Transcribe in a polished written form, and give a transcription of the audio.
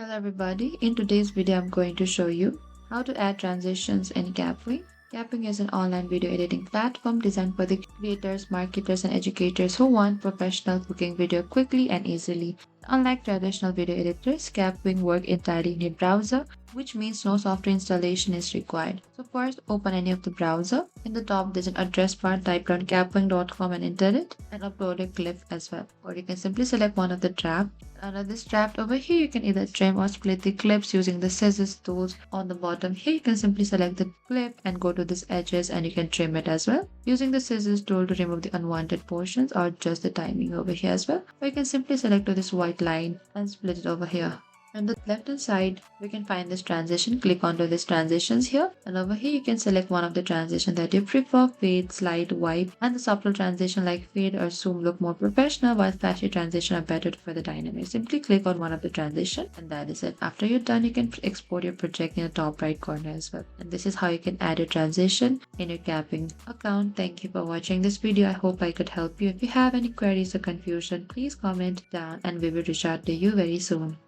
Hello everybody, in today's video I'm going to show you how to add transitions in Kapwing. Kapwing is an online video editing platform designed for the creators, marketers and educators who want professional cooking video quickly and easily. Unlike traditional video editors, Kapwing works entirely in a browser, which means no software installation is required. So first, open any of the browser. In the top, there's an address bar. Type down kapwing.com and enter it and upload a clip as well. Or you can simply select one of the tab. Under this tab over here, you can either trim or split the clips using the scissors tools on the bottom. Here, you can simply select the clip and go to this edges and you can trim it as well. Using the scissors tool to remove the unwanted portions or just the timing over here as well. Or you can simply select this white line and split it over here. On the left hand side, we can find this transition. Click onto this transitions here. And over here, you can select one of the transition that you prefer. Fade, slide, wipe. And the subtle transition like fade or zoom look more professional, while flashy transition are better for the dynamic. Simply click on one of the transition and that is it. After you're done, you can export your project in the top right corner as well. And this is how you can add a transition in your Kapwing account. Thank you for watching this video. I hope I could help you. If you have any queries or confusion, please comment down and we will reach out to you very soon.